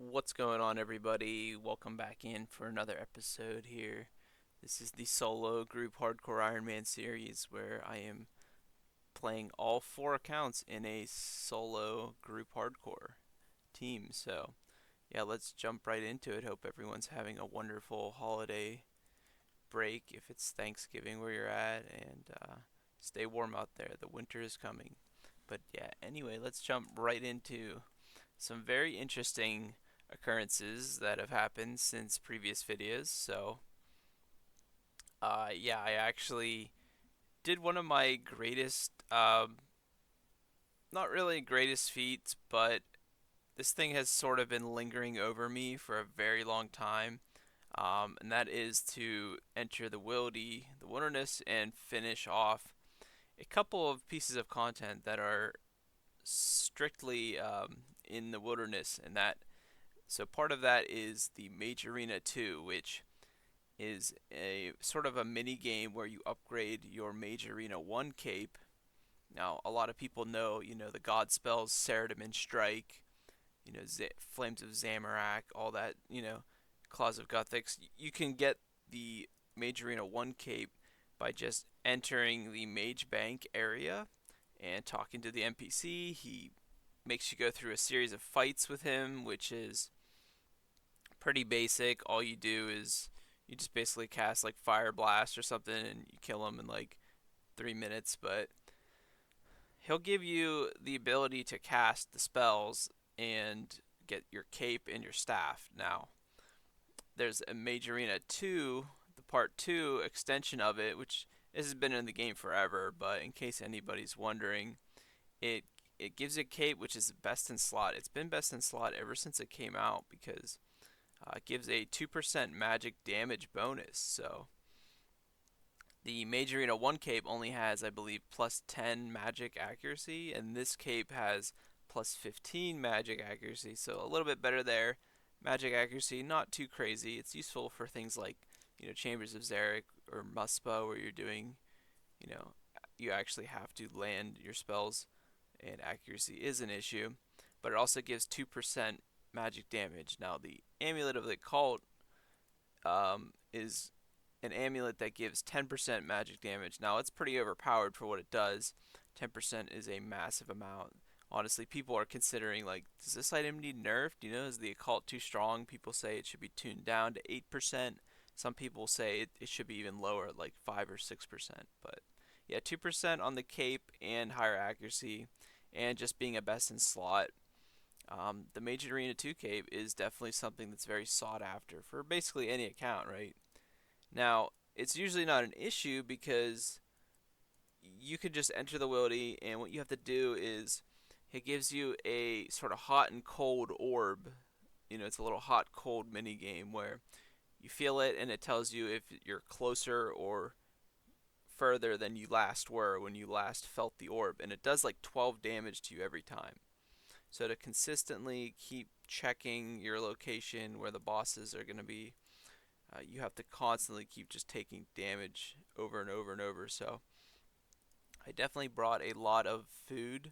What's going on, everybody? Welcome back in for another episode here. This is the solo group hardcore Ironman series where I am playing all four accounts in a solo group hardcore team. So, yeah, let's jump right into it. Hope everyone's having a wonderful holiday break if it's Thanksgiving where you're at, and stay warm out there. The winter is coming. But yeah, anyway, let's jump right into some very interesting occurrences that have happened since previous videos. Yeah, I actually did one of my greatest, not really greatest feats, but this thing has sort of been lingering over me for a very long time. And that is to enter the wilderness, and finish off a couple of pieces of content that are strictly in the wilderness, and that so part of that is the Mage Arena 2, which is a sort of a mini game where you upgrade your Mage Arena 1 cape. Now, a lot of people know, the god spells Saradomin Strike, Flames of Zamorak, all that, Claws of Guthix. You can get the Mage Arena 1 cape by just entering the Mage Bank area and talking to the NPC. He makes you go through a series of fights with him, which is pretty basic. All you do is you just basically cast like Fire Blast or something and you kill him in like 3 minutes. But he'll give you the ability to cast the spells and get your cape and your staff. Now, there's a Mage Arena 2, the Part 2 extension of it, which this has been in the game forever, but in case anybody's wondering, it it gives a cape which is best in slot. It's been best in slot ever since it came out because gives a 2% magic damage bonus. So the Mage Arena 1 cape only has, I believe, plus 10 magic accuracy, and this cape has plus 15 magic accuracy, so a little bit better there. Magic accuracy, not too crazy. It's useful for things like, Chambers of Zarek or Muspah, where you're doing, you know, you actually have to land your spells, and accuracy is an issue. But it also gives 2% magic damage. Now, the Amulet of the Cult is an amulet that gives 10% magic damage. Now, it's pretty overpowered for what it does. 10% is a massive amount. Honestly, people are considering, like, does this item need nerfed? Is the occult too strong? People say it should be tuned down to 8%. Some people say it should be even lower, like 5 or 6%. But yeah, 2% on the cape and higher accuracy, and just being a best in slot. The Mage Arena 2 cape is definitely something that's very sought after for basically any account, right? Now, it's usually not an issue because you can just enter the wildy, and what you have to do is it gives you a sort of hot and cold orb. It's a little hot cold mini game where you feel it and it tells you if you're closer or further than you last were when you last felt the orb, and it does like 12 damage to you every time. So to consistently keep checking your location where the bosses are going to be, you have to constantly keep just taking damage over and over and over. So I definitely brought a lot of food,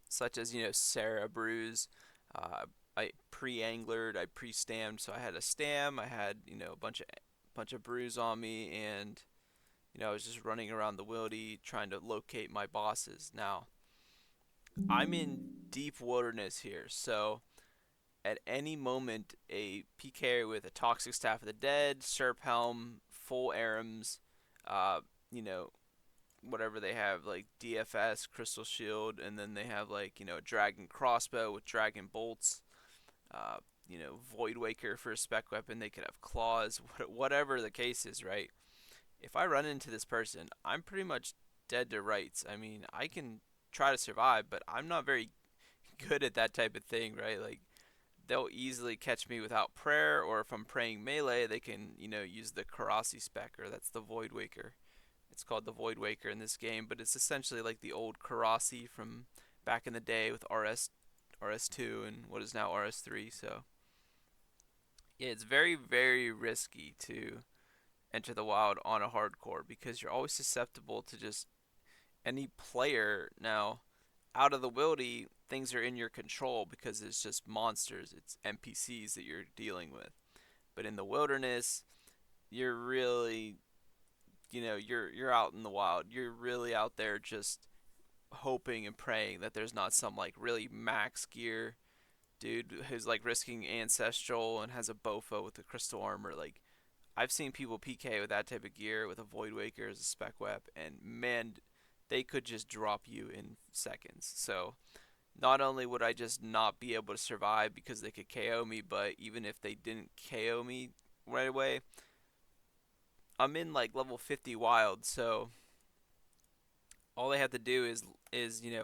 such as Sarah brews. I pre-anglered, I pre-stammed, so I had a stam, I had a bunch of brews on me, and I was just running around the wildy trying to locate my bosses. Now I'm in deep wilderness here, so at any moment a PK with a Toxic Staff of the Dead, Serp Helm, full Arams, uh, you know, whatever they have, like DFS, Crystal Shield, and then they have like, Dragon Crossbow with Dragon Bolts, uh, Void Waker for a spec weapon, they could have Claws, whatever the case is, right? If I run into this person, I'm pretty much dead to rights. I mean, I can try to survive, but I'm not very good at that type of thing, right? Like, they'll easily catch me without prayer, or if I'm praying melee, they can, use the Karasi spec, or that's the Void Waker. It's called the Void Waker in this game, but it's essentially like the old Karasi from back in the day with RS2 and what is now RS3. So yeah, it's very very risky to enter the wild on a hardcore because you're always susceptible to just any player. Now, out of the wildy, things are in your control because it's just monsters, it's NPCs that you're dealing with. But in the wilderness, you're really, you're out in the wild. You're really out there just hoping and praying that there's not some like really max gear dude who's like risking ancestral and has a bofo with a crystal armor. Like I've seen people PK with that type of gear with a Void Waker as a spec wep, and man, they could just drop you in seconds. So not only would I just not be able to survive because they could KO me, but even if they didn't KO me right away, I'm in like level 50 wild, so all they have to do is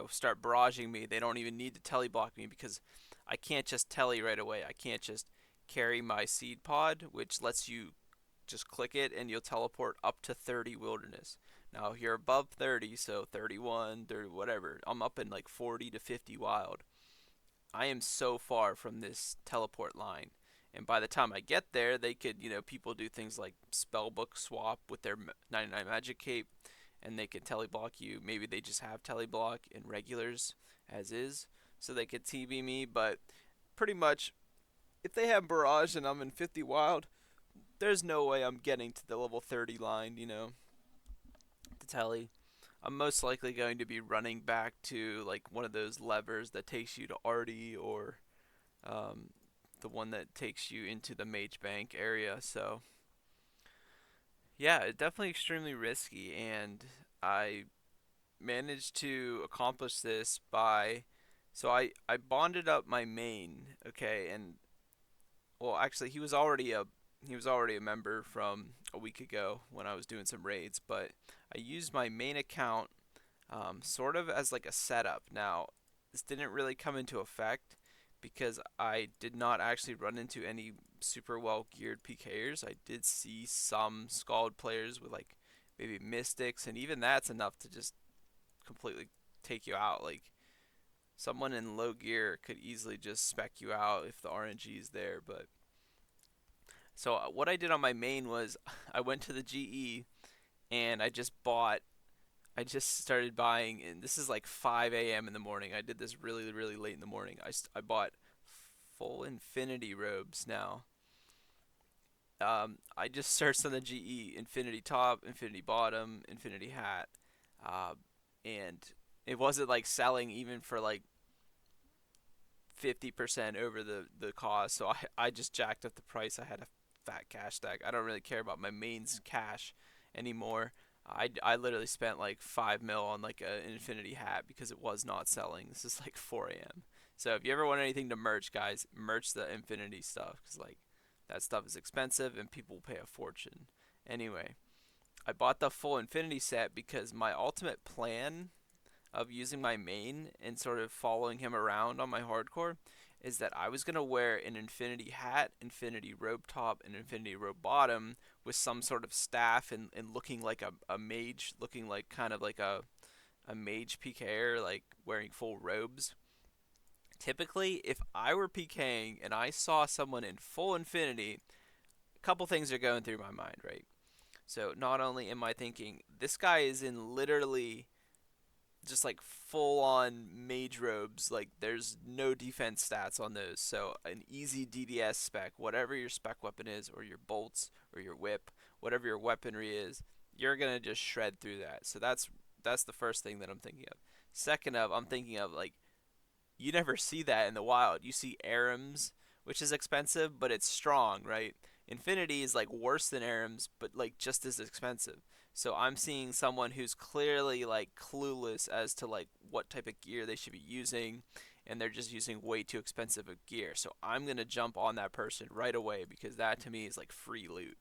start barraging me. They don't even need to telly block me because I can't just telly right away. I can't just carry my seed pod, which lets you just click it and you'll teleport up to 30 wilderness. Now if you're above 30, so 31, 30, whatever, I'm up in like 40 to 50 wild. I am so far from this teleport line. And by the time I get there, they could, people do things like spellbook swap with their 99 magic cape, and they can teleblock you. Maybe they just have teleblock in regulars as is, so they could TB me. But pretty much, if they have barrage and I'm in 50 wild, there's no way I'm getting to the level 30 line, to telly. I'm most likely going to be running back to like one of those levers that takes you to Artie or um, the one that takes you into the Mage Bank area. So yeah, it's definitely extremely risky, and I managed to accomplish this by so I bonded up my main, okay, and well actually he was already a member from a week ago when I was doing some raids, but I used my main account sort of as like a setup. Now, this didn't really come into effect because I did not actually run into any super well geared PKers. I did see some Scald players with like maybe Mystics, and even that's enough to just completely take you out. Like someone in low gear could easily just spec you out if the RNG is there. But so what I did on my main was I went to the GE and I just started buying, and this is like 5 a.m. in the morning. I did this really, really late in the morning. I bought full infinity robes now. I just searched on the GE infinity top, infinity bottom, infinity hat, uh, and it wasn't like selling even for like 50% over the cost. So I just jacked up the price. I had a fat cash stack. I don't really care about my mains cash anymore. I literally spent like 5 mil on like an infinity hat because it was not selling. This is like 4 a.m. So if you ever want anything to merch, guys, merch the infinity stuff because like that stuff is expensive and people will pay a fortune. Anyway, I bought the full infinity set because my ultimate plan of using my main and sort of following him around on my hardcore is that I was gonna wear an infinity hat, infinity robe top, and infinity robe bottom with some sort of staff and looking like a mage, looking like kind of like a mage PKer, like wearing full robes. Typically, if I were PKing and I saw someone in full infinity, a couple things are going through my mind, right? So not only am I thinking this guy is in literally just like full on mage robes. Like there's no defense stats on those. So an easy DDS spec, whatever your spec weapon is, or your bolts, or your whip, whatever your weaponry is, you're gonna just shred through that. So that's the first thing that I'm thinking of. Second of, I'm thinking of like you never see that in the wild. You see Arims, which is expensive, but it's strong, right? Infinity is like worse than Arims, but like just as expensive. So I'm seeing someone who's clearly like clueless as to like what type of gear they should be using, and they're just using way too expensive of gear. So I'm gonna jump on that person right away because that to me is like free loot.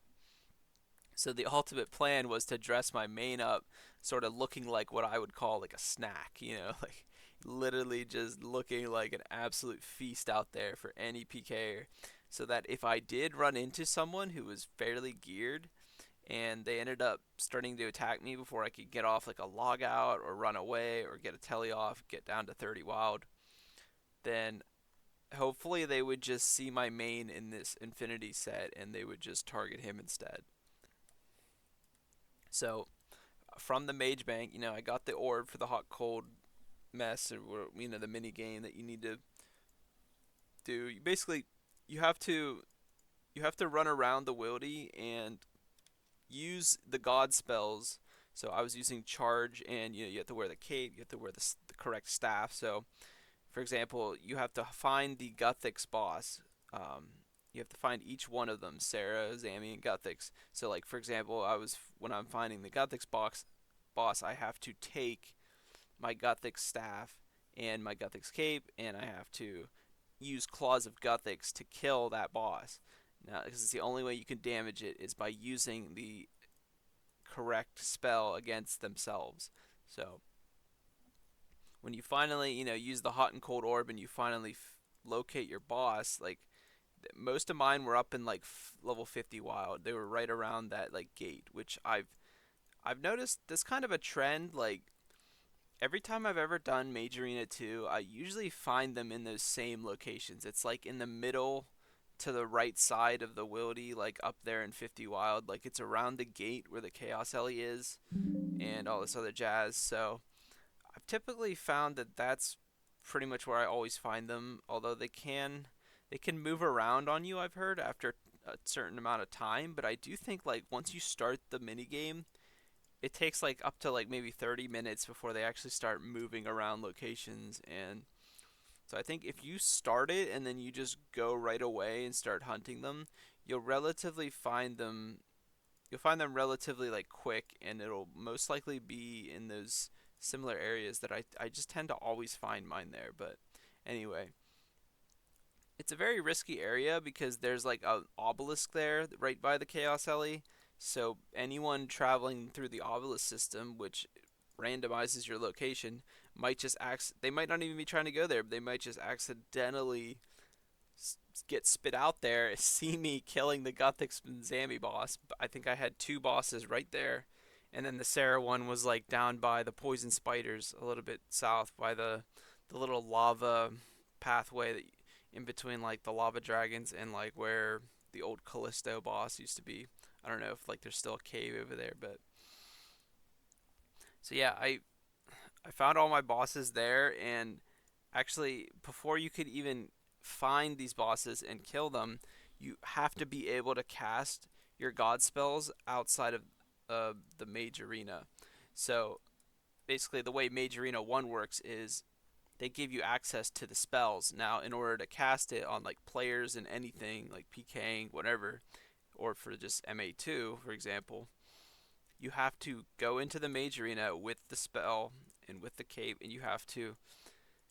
So the ultimate plan was to dress my main up sort of looking like what I would call like a snack, like literally just looking like an absolute feast out there for any PKer. So that if I did run into someone who was fairly geared and they ended up starting to attack me before I could get off like a log out or run away or get a telly off, get down to 30 wild, then hopefully they would just see my main in this infinity set and they would just target him instead. So from the mage bank, I got the orb for the hot cold mess, or the mini game that you need to do. You basically you have to you have to run around the wildy and use the god spells. So I was using charge, and you have to wear the cape, you have to wear the correct staff. So for example, you have to find the Guthix boss. You have to find each one of them, Sarah, Zami, and Guthix. So like for example, when I'm finding the Guthix boss, I have to take my Guthix staff and my Guthix cape, and I have to use Claws of Guthix to kill that boss. Now, because it's the only way you can damage it is by using the correct spell against themselves. So when you finally, use the hot and cold orb and you finally locate your boss, like most of mine were up in like level 50 wild. They were right around that like gate, which I've noticed this kind of a trend. Like every time I've ever done Mage Arena 2, I usually find them in those same locations. It's like in the middle to the right side of the wildy, like up there in 50 wild. Like it's around the gate where the Chaos Ellie is and all this other jazz. So I've typically found that that's pretty much where I always find them. Although they can move around on you. I've heard after a certain amount of time, but I do think like once you start the mini game, it takes like up to like maybe 30 minutes before they actually start moving around locations. And so I think if you start it and then you just go right away and start hunting them, you'll relatively find them you'll find them relatively like quick, and it'll most likely be in those similar areas that I just tend to always find mine there. But anyway, it's a very risky area because there's like an obelisk there right by the Chaos Alley. So anyone traveling through the obelisk system, which randomizes your location, might just they might not even be trying to go there, but they might just accidentally get spit out there, see me killing the Gothic Zami boss. I think I had two bosses right there. And then the Sarah one was like down by the poison spiders, a little bit south by the little lava pathway that in between like the lava dragons and like where the old Callisto boss used to be. I don't know if like there's still a cave over there, but so yeah, I found all my bosses there, and actually before you could even find these bosses and kill them, you have to be able to cast your god spells outside of the mage arena. So basically the way mage arena 1 works is they give you access to the spells. Now in order to cast it on like players and anything like PKing whatever, or for just MA2 for example, you have to go into the mage arena with the spell and with the cape, and you have to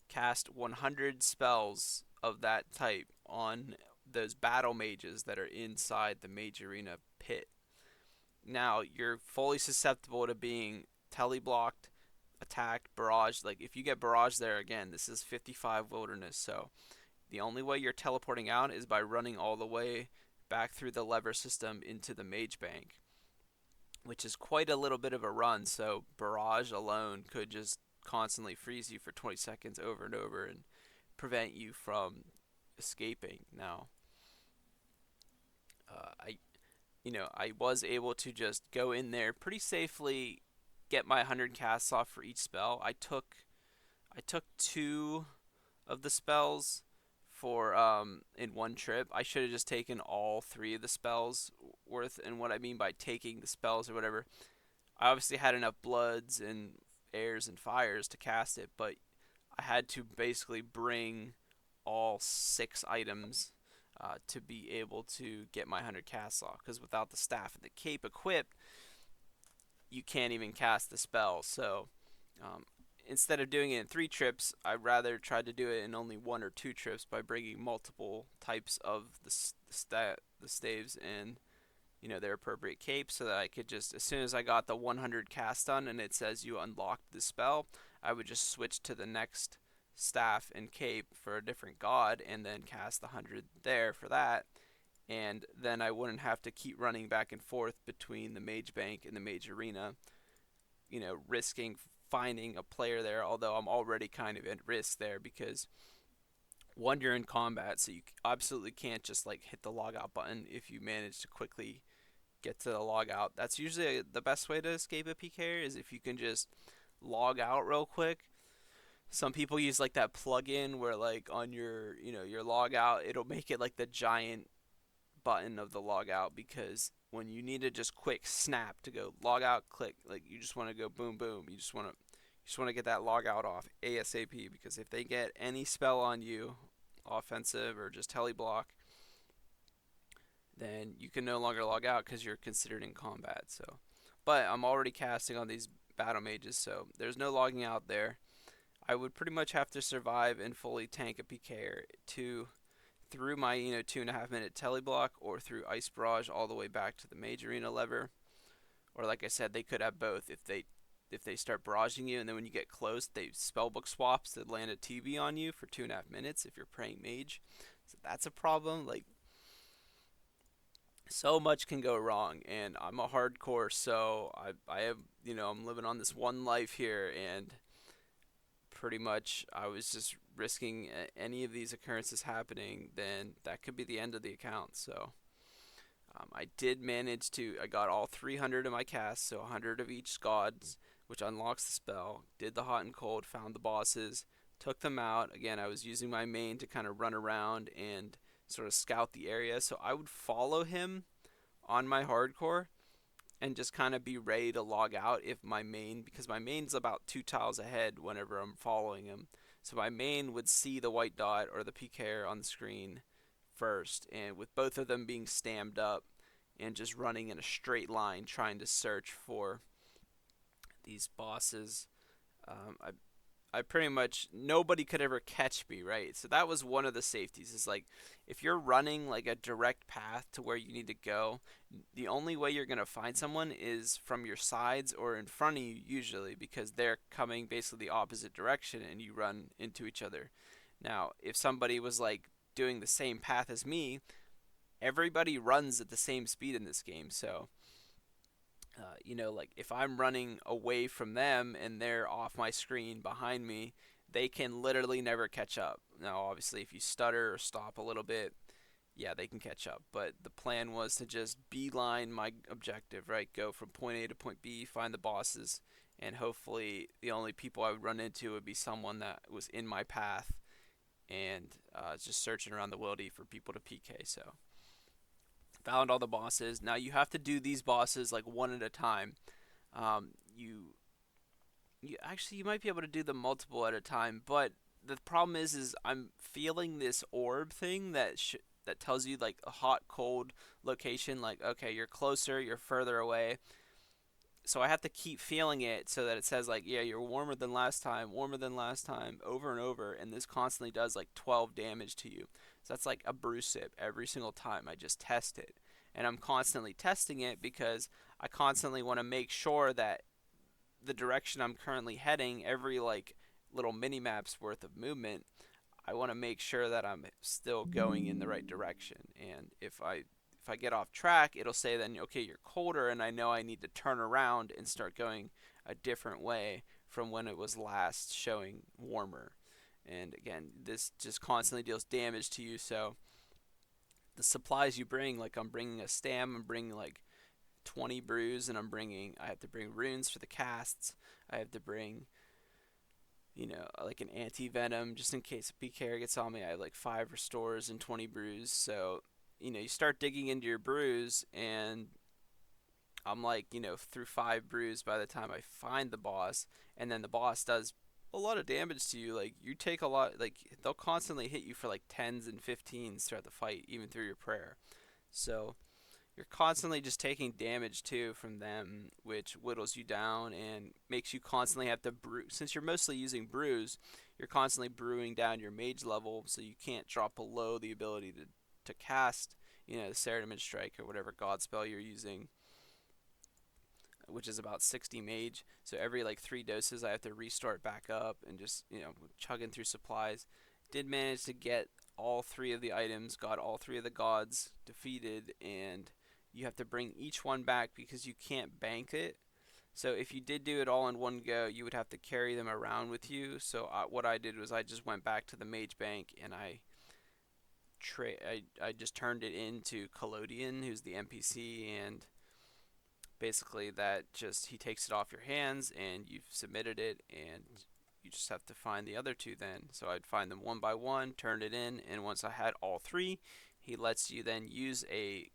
cast 100 spells of that type on those battle mages that are inside the mage arena pit. Now, you're fully susceptible to being teleblocked, attacked, barraged. Like, if you get barraged there again, this is 55 wilderness, so the only way you're teleporting out is by running all the way back through the lever system into the mage bank, which is quite a little bit of a run. So barrage alone could just constantly freeze you for 20 seconds over and over and prevent you from escaping. Now, I was able to just go in there pretty safely, get my 100 casts off for each spell. I took two of the spells for in one trip. I should have just taken all three of the spells worth. And what I mean by taking the spells or whatever, I obviously had enough bloods and airs and fires to cast it, but I had to basically bring all six items to be able to get my 100 casts off. Because without the staff and the cape equipped, you can't even cast the spell. So um, instead of doing it in three trips, I rather tried to do it in only one or two trips by bringing multiple types of the staves and their appropriate cape, so that I could just, as soon as I got the 100 cast done and it says you unlocked the spell, I would just switch to the next staff and cape for a different god and then cast the 100 there for that. And then I wouldn't have to keep running back and forth between the mage bank and the mage arena, risking finding a player there, although I'm already kind of at risk there because one, you're in combat, so you absolutely can't just like hit the logout button if you manage to quickly get to the log out. That's usually the best way to escape a PK is if you can just log out real quick. Some people use like that plug-in where like on your, your log out, it'll make it like the giant button of the log out, because when you need to just quick snap to go log out, click, like you just want to go boom boom. You just want to get that log out off ASAP, because if they get any spell on you, offensive or just tele block, then you can no longer log out because you're considered in combat. So, but I'm already casting on these battle mages, so there's no logging out there. I would pretty much have to survive and fully tank a PK or two through my 2.5 minute tele block, or through ice barrage all the way back to the mage arena lever. Or like I said, they could have both. If they start barraging you, and then when you get close, they spellbook swaps that land a TB on you for 2.5 minutes if you're praying mage. So that's a problem. Like, so much can go wrong, and I'm a hardcore, so I have, I'm living on this one life here, and pretty much I was just risking any of these occurrences happening, then that could be the end of the account. So I did manage to, I got all 300 of my casts, so 100 of each gods, which unlocks the spell. Did the hot and cold, found the bosses, took them out. Again, I was using my main to kind of run around and sort of scout the area, so I would follow him on my hardcore and just kind of be ready to log out if my main, because my main's about 2 tiles ahead whenever I'm following him. So my main would see the white dot or the PK on the screen first, and with both of them being stammed up and just running in a straight line trying to search for these bosses, I pretty much, nobody could ever catch me, right? So that was one of the safeties, is like if you're running like a direct path to where you need to go, the only way you're going to find someone is from your sides or in front of you usually, because they're coming basically the opposite direction and you run into each other. Now, if somebody was like doing the same path as me, everybody runs at the same speed in this game. So like if I'm running away from them and they're off my screen behind me, they can literally never catch up. Now, obviously, if you stutter or stop a little bit, yeah, they can catch up. But the plan was to just beeline my objective, right? Go from point A to point B, find the bosses, and hopefully the only people I would run into would be someone that was in my path, and just searching around the wildy for people to PK. So found all the bosses. Now you have to do these bosses like one at a time. You might be able to do them multiple at a time, but the problem is I'm feeling this orb thing that tells you like a hot cold location, like okay, you're closer, you're further away. So I have to keep feeling it so that it says like, yeah, you're warmer than last time, over and over, and this constantly does like 12 damage to you. So that's like a brew sip every single time I just test it. And I'm constantly testing it because I constantly want to make sure that the direction I'm currently heading, every like little mini map's worth of movement, I want to make sure that I'm still going in the right direction. And if I get off track, it'll say then, okay, you're colder, and I know I need to turn around and start going a different way from when it was last showing warmer. And again, this just constantly deals damage to you. So the supplies you bring, like I'm bringing a stam, I'm bringing like 20 brews, and I have to bring runes for the casts. I have to bring, like an anti-venom just in case a PK gets on me. I have like 5 restores and 20 brews. So, you start digging into your brews, and I'm like, through 5 brews by the time I find the boss, and then the boss does a lot of damage to you. Like, you take a lot, like, they'll constantly hit you for like 10s and 15s throughout the fight, even through your prayer. So, you're constantly just taking damage too from them, which whittles you down and makes you constantly have to brew. Since you're mostly using brews, you're constantly brewing down your mage level, so you can't drop below the ability to cast, the Ceridimage Strike or whatever god spell you're using, which is about 60 mage. So every like 3 doses, I have to restart back up and just, chugging through supplies. Did manage to get all 3 of the items, got all 3 of the gods defeated, and you have to bring each one back because you can't bank it. So if you did do it all in one go, you would have to carry them around with you. So what I did was I just went back to the mage bank, and I just turned it into Collodion, who's the NPC, and basically that just, he takes it off your hands and you've submitted it, and you just have to find the other two then. So I'd find them one by one, turn it in, and once I had all three, he lets you then use a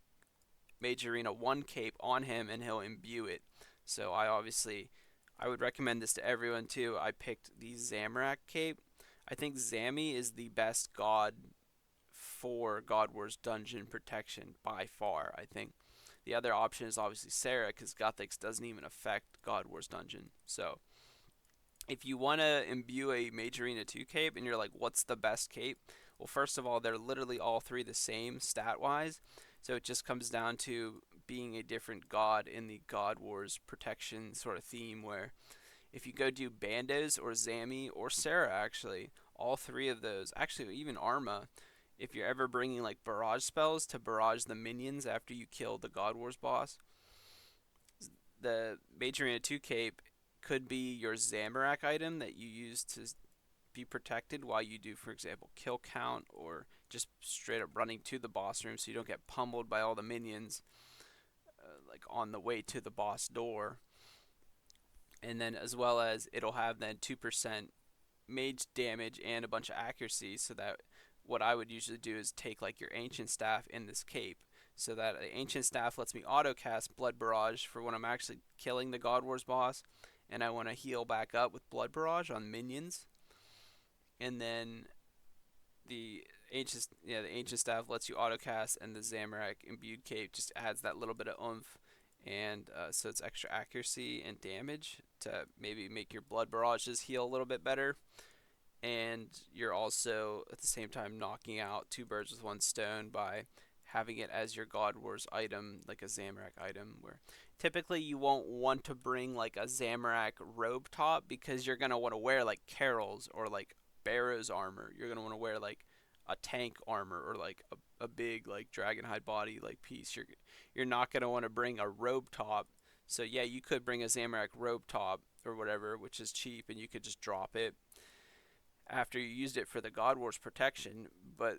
Mage Arena 1 cape on him and he'll imbue it. So I would recommend this to everyone too. I picked the Zamorak cape. I think Zami is the best god for God Wars dungeon protection by far. I think the other option is obviously Sarah because Gothix doesn't even affect God Wars dungeon. So if you want to imbue a Mage Arena 2 cape and you're like, what's the best cape? Well, first of all, they're literally all three the same stat wise. So it just comes down to being a different god in the God Wars protection sort of theme. Where if you go do Bandos or Zami or Sarah, actually, all three of those, actually, even Arma, if you're ever bringing like barrage spells to barrage the minions after you kill the God Wars boss, the Mage Arena 2 cape could be your Zamorak item that you use to be protected while you do, for example, kill count or just straight up running to the boss room so you don't get pummeled by all the minions like on the way to the boss door. And then as well as it'll have then 2% mage damage and a bunch of accuracy, so that what I would usually do is take like your ancient staff in this cape, so that the ancient staff lets me auto cast blood barrage for when I'm actually killing the God Wars boss and I want to heal back up with blood barrage on minions. And then the ancient staff lets you auto cast, and the Zamorak imbued cape just adds that little bit of oomph, and so it's extra accuracy and damage to maybe make your blood barrages heal a little bit better. And you're also at the same time knocking out two birds with one stone by having it as your God Wars item, like a Zamorak item, where typically you won't want to bring like a Zamorak robe top because you're gonna want to wear like Carol's or like Barrow's armor. You're gonna want to wear like a tank armor or like a big like dragonhide body like piece. You're not gonna want to bring a robe top. So yeah, you could bring a Zamorak robe top or whatever, which is cheap, and you could just drop it after you used it for the God Wars protection, but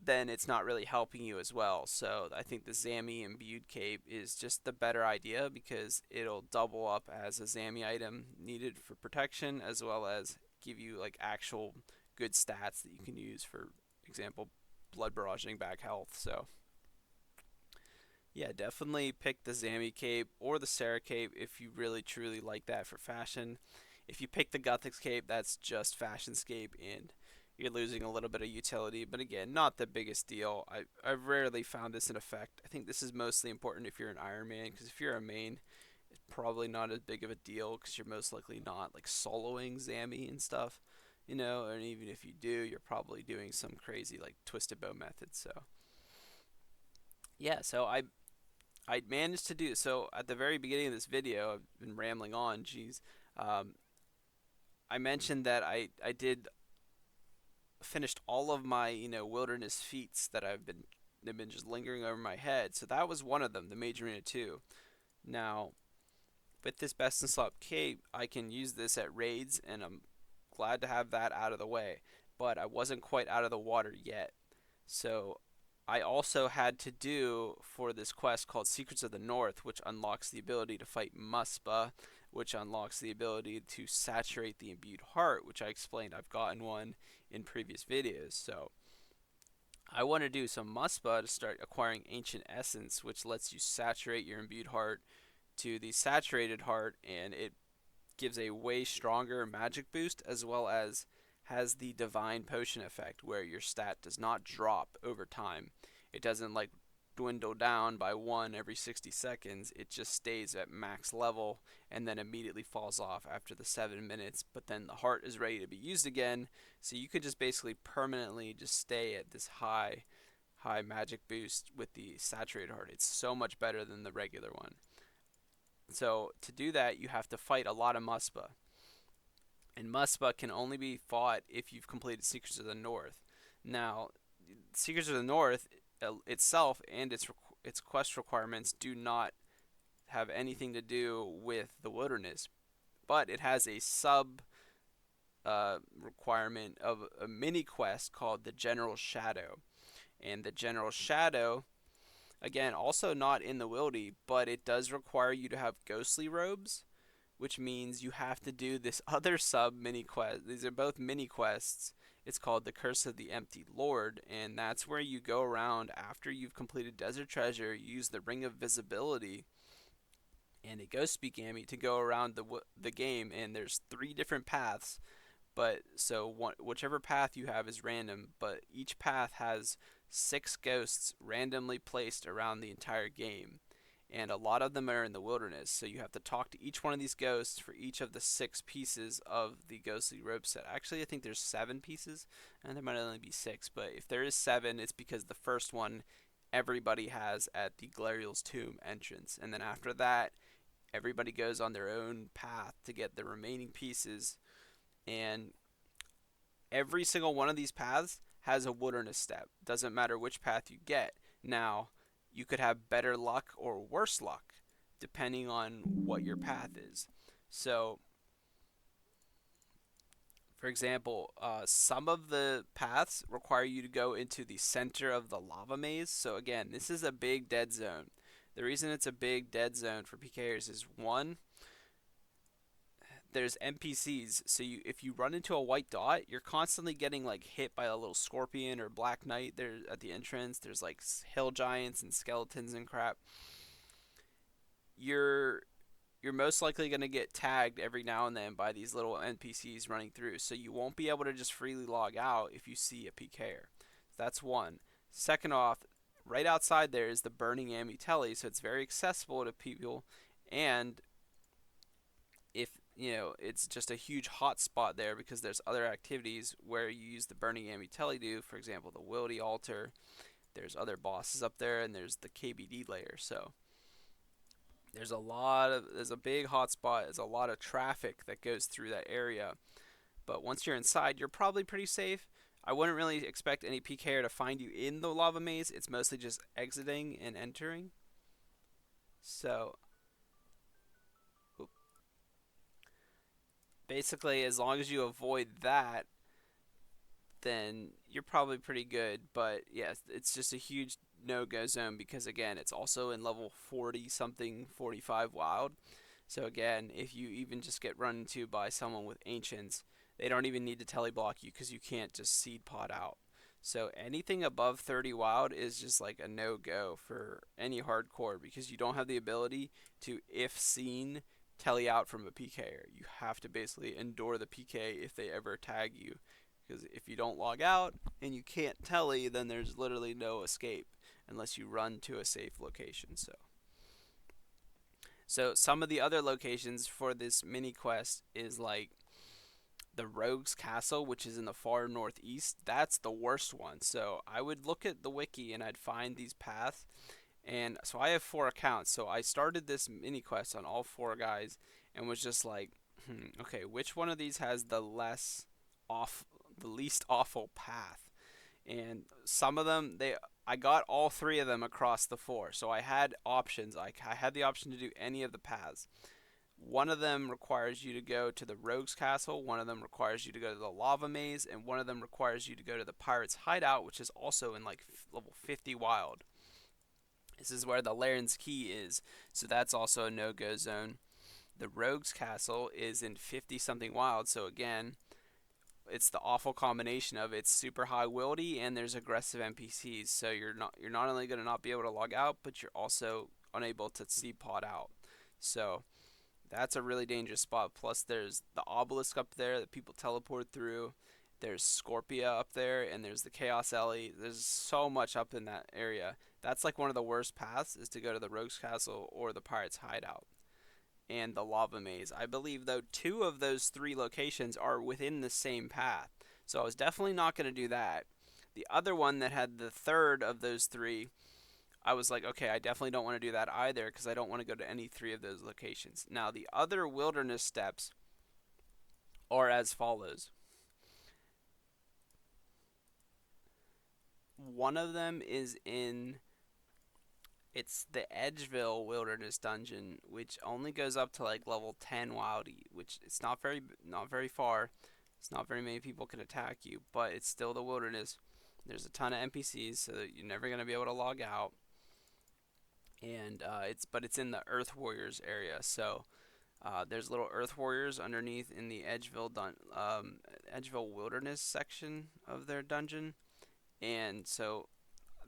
then it's not really helping you as well. So I think the Zami imbued cape is just the better idea because it'll double up as a Zami item needed for protection as well as give you like actual good stats that you can use, for example, blood barraging back health. So yeah, definitely pick the Zami cape or the Sarah cape if you really truly like that for fashion. If you pick the Guthix cape, that's just fashionscape and you're losing a little bit of utility, but again, not the biggest deal. I've rarely found this in effect. I think this is mostly important if you're an Ironman, because if you're a main, it's probably not as big of a deal because you're most likely not like soloing Zami and stuff, and even if you do, you're probably doing some crazy like twisted bow method. So yeah, so I managed to do so at the very beginning of this video. I've been rambling on, geez. Um, I mentioned that I did finished all of my wilderness feats that they've been just lingering over my head. So that was one of them, the Mage Arena 2. Now with this Best in Slop cape, I can use this at raids, and I'm glad to have that out of the way. But I wasn't quite out of the water yet, so I also had to do for this quest called Secrets of the North, which unlocks the ability to fight Muspah, which unlocks the ability to saturate the imbued heart, which I explained I've gotten one in previous videos. So I want to do some Muspah to start acquiring Ancient Essence, which lets you saturate your imbued heart to the saturated heart, and it gives a way stronger magic boost as well as has the divine potion effect where your stat does not drop over time. It doesn't like dwindle down by one every 60 seconds. It just stays at max level and then immediately falls off after the 7 minutes. But then the heart is ready to be used again. So you could just basically permanently just stay at this high magic boost with the saturated heart. It's so much better than the regular one. So to do that, you have to fight a lot of Muspah. And Muspah can only be fought if you've completed Secrets of the North. Now, Secrets of the North itself and its quest requirements do not have anything to do with the wilderness, but it has a sub requirement of a mini quest called the General Shadow. And the General Shadow, again, also not in the wildy, but it does require you to have ghostly robes, which means you have to do this other sub mini quest. These are both mini quests. It's called the Curse of the Empty Lord, and that's where you go around after you've completed Desert Treasure. You use the Ring of Visibility and a Ghost Speak Ammy to go around the game, and there's three different paths. But so whichever path you have is random, but each path has six ghosts randomly placed around the entire game, and a lot of them are in the wilderness. So you have to talk to each one of these ghosts for each of the six pieces of the ghostly rope set. Actually, I think there's seven pieces, and there might only be six. But if there is seven, it's because the first one everybody has at the Glariel's tomb entrance, and then after that, everybody goes on their own path to get the remaining pieces. And every single one of these paths has a wilderness step. Doesn't matter which path you get. Now, you could have better luck or worse luck depending on what your path is. So, for example, some of the paths require you to go into the center of the lava maze. So, again, this is a big dead zone. The reason it's a big dead zone for PKers is one, there's NPCs. So if you run into a white dot, you're constantly getting like hit by a little scorpion or black knight there at the entrance. There's like hill giants and skeletons and crap. You're you're most likely going to get tagged every now and then by these little NPCs running through. So you won't be able to just freely log out if you see a PKer. That's one. Second off, right outside there is the Burning Amitelli, so it's very accessible to people, and if it's just a huge hot spot there because there's other activities where you use the Burning Amitelli do, for example, the Wildy Altar. There's other bosses up there, and there's the KBD layer. So there's a big hot spot. There's a lot of traffic that goes through that area. But once you're inside, you're probably pretty safe. I wouldn't really expect any PKer to find you in the lava maze. It's mostly just exiting and entering. So basically, as long as you avoid that, then you're probably pretty good. But yes, it's just a huge no-go zone because again, it's also in level 40 something, 45 wild. So again, if you even just get run into by someone with ancients, they don't even need to teleblock you because you can't just seed pod out. So anything above 30 wild is just like a no-go for any hardcore because you don't have the ability to, if seen, telly out from a PKer. You have to basically endure the PK if they ever tag you. Because if you don't log out and you can't telly, then there's literally no escape unless you run to a safe location. So some of the other locations for this mini quest is like the Rogue's Castle, which is in the far northeast. That's the worst one. So I would look at the wiki and I'd find these paths. And so I have 4 accounts. So I started this mini quest on all 4 guys and was just like, okay, which one of these has the least awful path? And some of them, I got all 3 of them across the 4. So I had options. I had the option to do any of the paths. One of them requires you to go to the Rogue's Castle, one of them requires you to go to the Lava Maze, and one of them requires you to go to the Pirate's Hideout, which is also in like level 50 wild. This is where the Laren's Key is, so that's also a no-go zone. The Rogue's Castle is in 50 something wild, so again, it's the awful combination of it's super high wildy and there's aggressive NPCs, so you're not only going to not be able to log out, but you're also unable to seed pod out. So that's a really dangerous spot. Plus, there's the obelisk up there that people teleport through. There's Scorpia up there, and there's the Chaos Alley. There's so much up in that area. That's like one of the worst paths is to go to the Rogue's Castle or the Pirate's Hideout and the Lava Maze. I believe, though, 2 of those 3 locations are within the same path. So I was definitely not going to do that. The other one that had the third of those 3, I was like, okay, I definitely don't want to do that either because I don't want to go to any 3 of those locations. Now, the other wilderness steps are as follows. One of them is it's the Edgeville Wilderness Dungeon, which only goes up to like level 10 Wildy, which it's not very far. It's not very many people can attack you, but it's still the wilderness. There's a ton of NPCs, so you're never gonna be able to log out. And it's in the Earth Warriors area, so There's little Earth Warriors underneath in the Edgeville Wilderness section of their dungeon, and so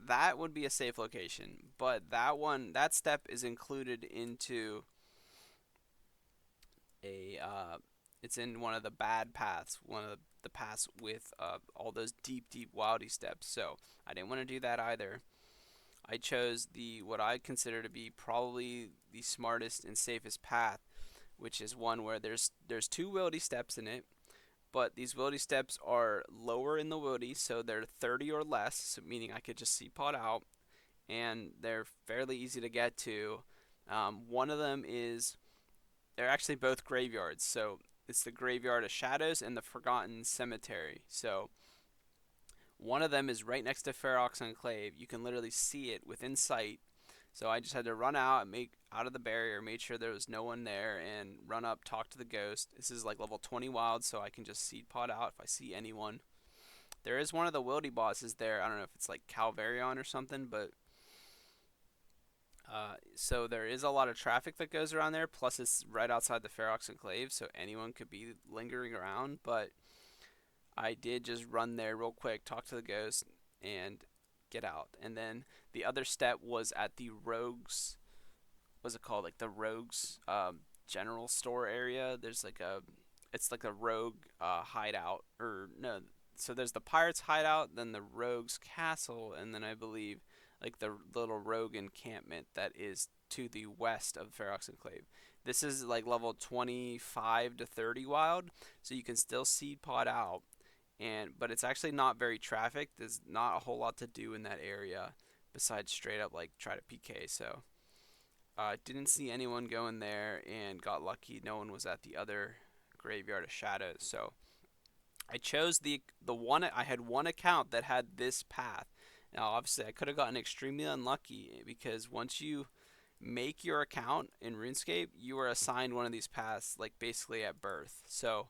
that would be a safe location. But that step is included into a it's in one of the bad paths, one of the paths with all those deep wildy steps. So I didn't want to do that either. I chose the what I consider to be probably the smartest and safest path, which is one where there's two wildy steps in it, but these wildy steps are lower in the wildy, so they're 30 or less, so meaning I could just see pot out, and they're fairly easy to get to. One of them is they're actually both graveyards, so it's the Graveyard of Shadows and the Forgotten Cemetery. So one of them is right next to Ferox Enclave. You can literally see it within sight. So I just had to run out and make out of the barrier, made sure there was no one there, and run up, talk to the ghost. This is like level 20 wild, so I can just seed pod out if I see anyone. There is one of the wildy bosses there. I don't know if it's like Calvarion or something, but so there is a lot of traffic that goes around there. Plus, it's right outside the Ferox Enclave, so anyone could be lingering around. But I did just run there real quick, talk to the ghost, and get out. And then the other step was at the Rogues. What's it called? Like the Rogues general store area. There's like it's like a rogue hideout, or no. So there's the pirates hideout, then the rogues castle, and then I believe like the little rogue encampment that is to the west of Ferox Enclave. This is like level 25 to 30 wild, so you can still seed pod out, and but it's actually not very trafficked. There's not a whole lot to do in that area besides straight up like try to PK. So didn't see anyone going there, and got lucky. No one was at the other Graveyard of Shadows. So I chose the one. I had one account that had this path. Now, obviously, I could have gotten extremely unlucky because once you make your account in RuneScape, you are assigned one of these paths, like basically at birth. So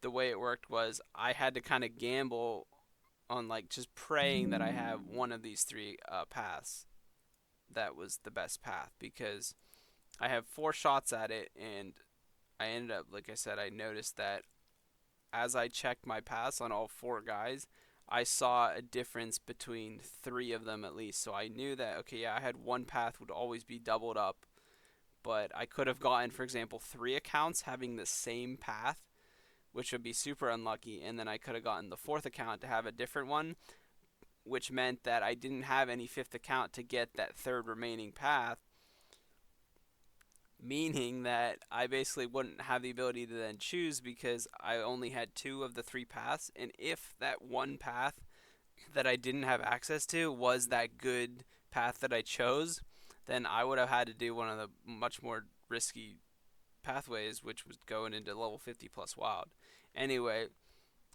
the way it worked was I had to kind of gamble on like just praying that I have one of these three paths that was the best path, because I have four shots at it, and I ended up, like I said, I noticed that as I checked my paths on all four guys, I saw a difference between three of them at least. So I knew that, okay, yeah, I had one path would always be doubled up, but I could have gotten, for example, three accounts having the same path, which would be super unlucky, and then I could have gotten the fourth account to have a different one, which meant that I didn't have any fifth account to get that third remaining path, meaning that I basically wouldn't have the ability to then choose because I only had two of the three paths. And if that one path that I didn't have access to was that good path that I chose, then I would have had to do one of the much more risky pathways, which was going into level 50 plus wild. Anyway,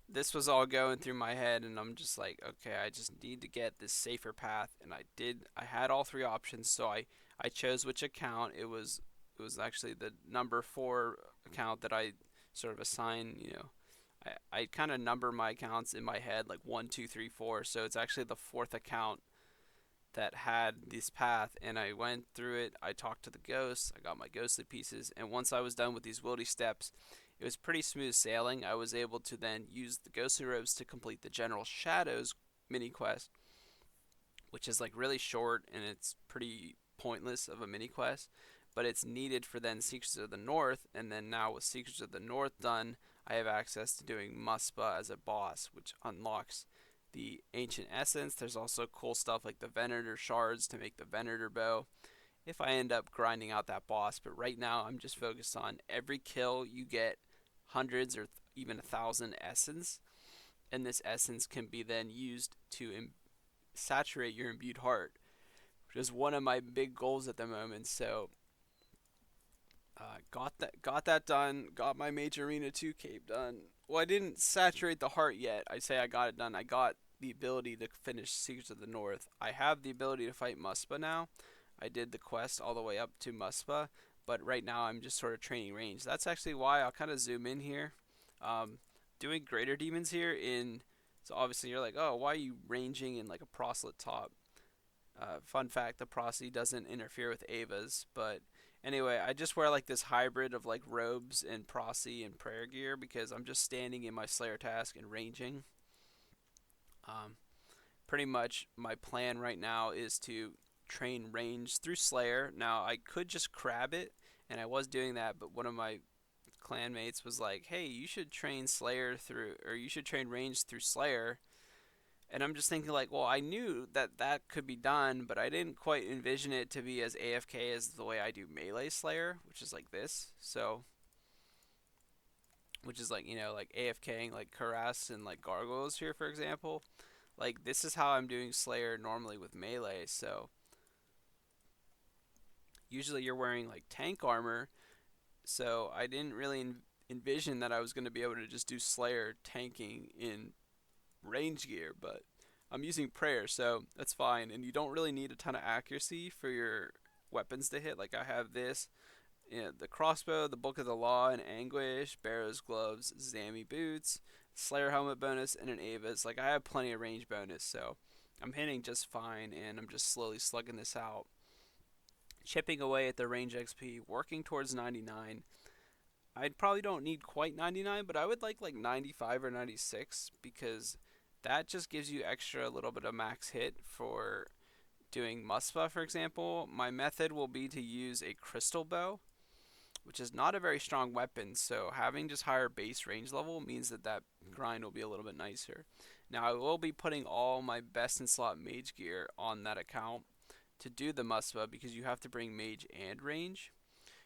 this was all going through my head, and I'm just like, okay, I just need to get this safer path. And I did. I had all three options, so I chose which account. It was actually the number 4 account that I sort of assign. I kind of number my accounts in my head like 1, 2, 3, 4. So it's actually the fourth account that had this path, and I went through it. I talked to the ghosts. I got my ghostly pieces, and once I was done with these wildy steps, it was pretty smooth sailing. I was able to then use the ghostly robes to complete the General Shadows mini quest, which is like really short and it's pretty pointless of a mini quest, but it's needed for then Secrets of the North. And then now with Secrets of the North done, I have access to doing Muspah as a boss, which unlocks the Ancient Essence. There's also cool stuff like the Venator shards to make the Venator bow if I end up grinding out that boss. But right now I'm just focused on every kill you get hundreds or even 1,000 essence, and this essence can be then used to saturate your imbued heart, which is one of my big goals at the moment. So got that done. Got my Major Arena 2 cape done. Well, I didn't saturate the heart yet. I say I got it done. I got the ability to finish Secrets of the North. I have the ability to fight Muspah now. I did the quest all the way up to Muspah, but right now I'm just sort of training range. That's actually why I'll kind of zoom in here. Um, Doing greater demons here in, so obviously you're like, oh, why are you ranging in like a proselyte top? Fun fact, the prosody doesn't interfere with Ava's, but Anyway, I just wear like this hybrid of like robes and prosy and prayer gear because I'm just standing in my Slayer task and ranging. Um, Pretty much my plan right now is to train range through Slayer. Now I could just crab it, and I was doing that, but one of my clanmates was like, "Hey, you should train Slayer through, or you should train range through Slayer." And I'm just thinking like, well, I knew that that could be done, but I didn't quite envision it to be as AFK as the way I do melee Slayer, which is like this. So, which is like like AFKing like Cuirass and like Gargoyles here, for example. Like this is how I'm doing Slayer normally with melee. So usually you're wearing like tank armor. So I didn't really envision that I was going to be able to just do Slayer tanking in range gear, but I'm using prayer, so that's fine. And you don't really need a ton of accuracy for your weapons to hit. Like I have this, the crossbow, the Book of the Law, and Anguish, Barrow's gloves, Zammy boots, Slayer helmet bonus, and an Ava's. Like I have plenty of range bonus, so I'm hitting just fine, and I'm just slowly slugging this out, chipping away at the range XP, working towards 99. I probably don't need quite 99, but I would like 95 or 96 because that just gives you extra a little bit of max hit for doing Muspah, for example. My method will be to use a crystal bow, which is not a very strong weapon, so having just higher base range level means that that grind will be a little bit nicer. Now I will be putting all my best in slot mage gear on that account to do the Muspah because you have to bring mage and range.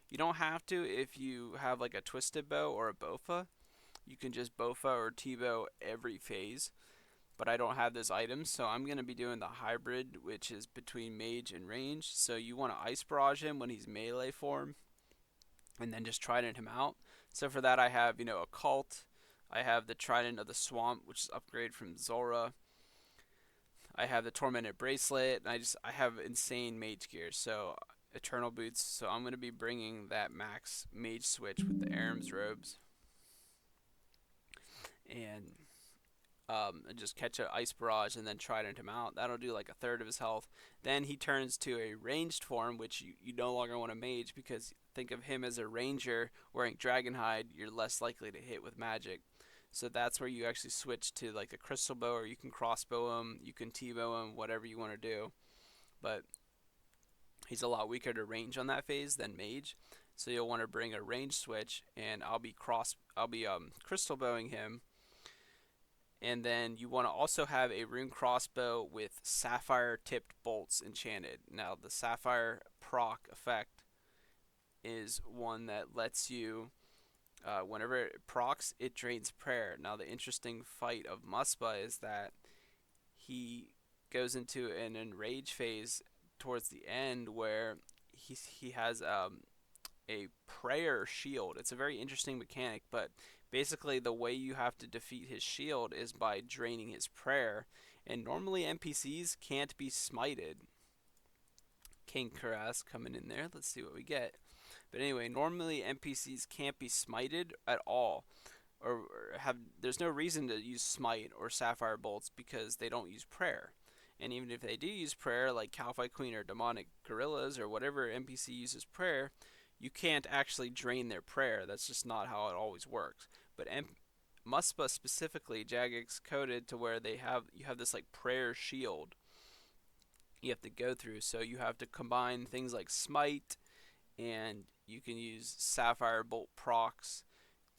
You don't have to if you have like a twisted bow or a bofa. You can just bofa or T-bow every phase, but I don't have those items, so I'm going to be doing the hybrid, which is between mage and range. So you want to ice barrage him when he's melee form, and then just trident him out. So for that, I have a cult. I have the Trident of the Swamp, which is upgrade from Zora. I have the Tormented Bracelet, and I have insane mage gear. So Eternal Boots. So I'm going to be bringing that max mage switch with the Aram's robes, and just catch an ice barrage and then trident him out. That'll do like a third of his health. Then he turns to a ranged form, which you no longer want to mage because think of him as a ranger wearing dragonhide. You're less likely to hit with magic. So that's where you actually switch to like a crystal bow, or you can crossbow him, you can T-bow him, whatever you want to do. But he's a lot weaker to range on that phase than mage. So you'll want to bring a range switch, and I'll be crystal bowing him, and then you want to also have a rune crossbow with sapphire tipped bolts enchanted. Now, the sapphire proc effect is one that lets you, whenever it procs, it drains prayer. Now, the interesting fight of Muspah is that he goes into an enrage phase towards the end where he has a prayer shield. It's a very interesting mechanic, but basically the way you have to defeat his shield is by draining his prayer. And normally NPCs can't be smited. King Kuras coming in there. Let's see what we get. But anyway, normally NPCs can't be smited at all. Or have there's no reason to use smite or sapphire bolts because they don't use prayer. And even if they do use prayer, like Calphi Queen or demonic gorillas or whatever NPC uses prayer, you can't actually drain their prayer. That's just not how it always works. But Muspah specifically, Jagex coded to where you have this like prayer shield you have to go through. So you have to combine things like smite, and you can use sapphire bolt procs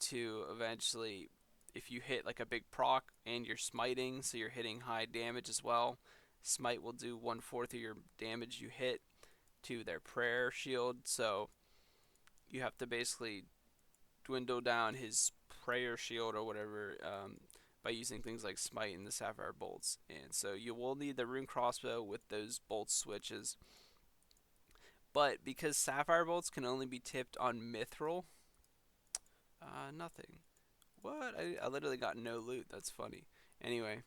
to eventually, if you hit like a big proc and you're smiting, so you're hitting high damage as well. Smite will do 1/4 of your damage you hit to their prayer shield. So you have to basically dwindle down his prayer shield or whatever by using things like smite and the sapphire bolts. And so you will need the rune crossbow with those bolt switches. But because sapphire bolts can only be tipped on mithril, nothing. What? I literally got no loot. That's funny. Anyway,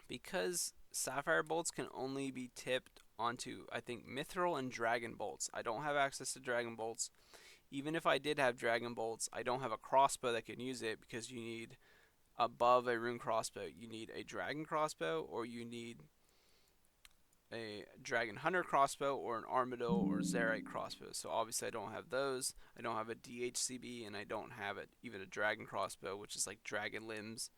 because sapphire bolts can only be tipped onto, I think, mithril and dragon bolts. I don't have access to dragon bolts. Even if I did have dragon bolts, I don't have a crossbow that can use it because you need, above a rune crossbow, you need a dragon crossbow, or you need a Dragon Hunter crossbow or an Armadillo or Zerite crossbow. So obviously I don't have those. I don't have a DHCB, and I don't have even a Dragon crossbow, which is like dragon limbs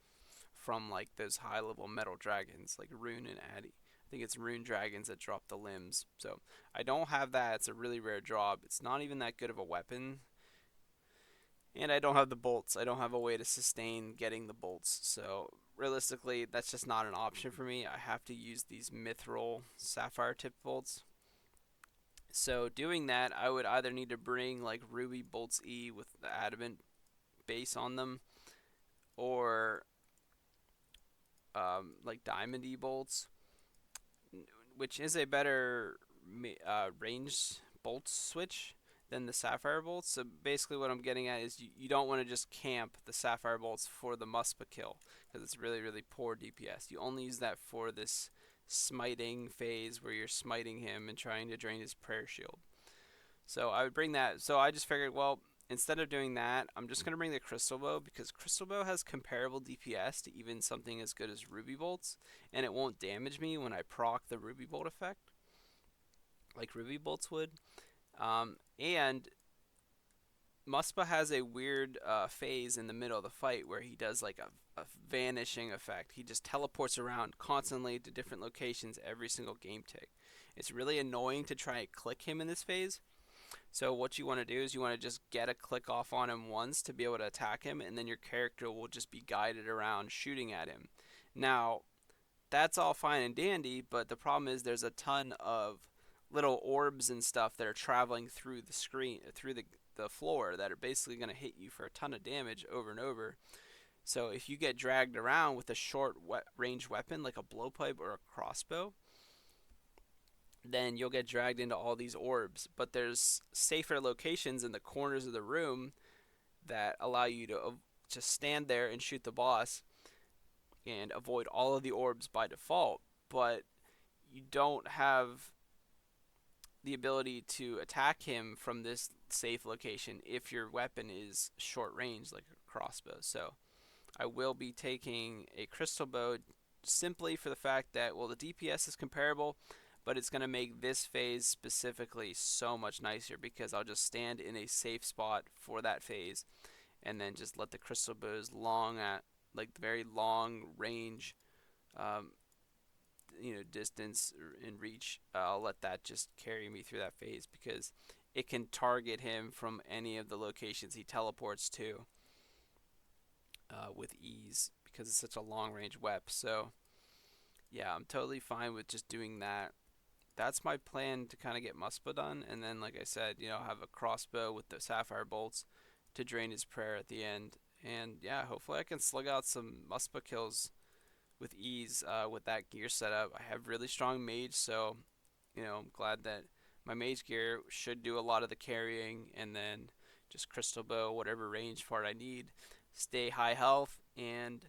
from like those high level metal dragons like Rune and Addy. I think it's Rune dragons that drop the limbs. So I don't have that. It's a really rare drop. It's not even that good of a weapon. And I don't have the bolts. I don't have a way to sustain getting the bolts. So realistically, that's just not an option for me. I have to use these mithril sapphire tip bolts. So doing that, I would either need to bring like ruby bolts E with the adamant base on them, or like diamond E bolts, which is a better range bolt switch than the sapphire bolts. So basically, what I'm getting at is you don't want to just camp the sapphire bolts for the Muspah kill because it's really really poor DPS. You only use that for this smiting phase where you're smiting him and trying to drain his prayer shield. So I would bring that. So I just figured, well, instead of doing that, I'm just gonna bring the crystal bow because crystal bow has comparable DPS to even something as good as ruby bolts, and it won't damage me when I proc the ruby bolt effect like ruby bolts would. And Muspah has a weird phase in the middle of the fight where he does like a vanishing effect. He just teleports around constantly to different locations every single game tick. It's really annoying to try and click him in this phase. So what you want to do is you want to just get a click off on him once to be able to attack him, and then your character will just be guided around shooting at him. Now, that's all fine and dandy, but the problem is there's a ton of little orbs and stuff that are traveling through the screen, through the floor, that are basically going to hit you for a ton of damage over and over. So if you get dragged around with a short range weapon like a blowpipe or a crossbow, then you'll get dragged into all these orbs. But there's safer locations in the corners of the room that allow you to just stand there and shoot the boss and avoid all of the orbs by default. But you don't have the ability to attack him from this safe location if your weapon is short range like a crossbow. So I will be taking a crystal bow simply for the fact that, well, the DPS is comparable, but it's going to make this phase specifically so much nicer because I'll just stand in a safe spot for that phase and then just let the crystal bows long at like very long range, um, distance and reach. I'll let that just carry me through that phase because it can target him from any of the locations he teleports to with ease because it's such a long range wep. So yeah, I'm totally fine with just doing that. That's my plan to kind of get Muspah done, and then like I said, have a crossbow with the sapphire bolts to drain his prayer at the end. And yeah, hopefully I can slug out some Muspah kills with ease with that gear setup. I have really strong mage, so I'm glad that my mage gear should do a lot of the carrying, and then just crystal bow, whatever range part I need, stay high health, and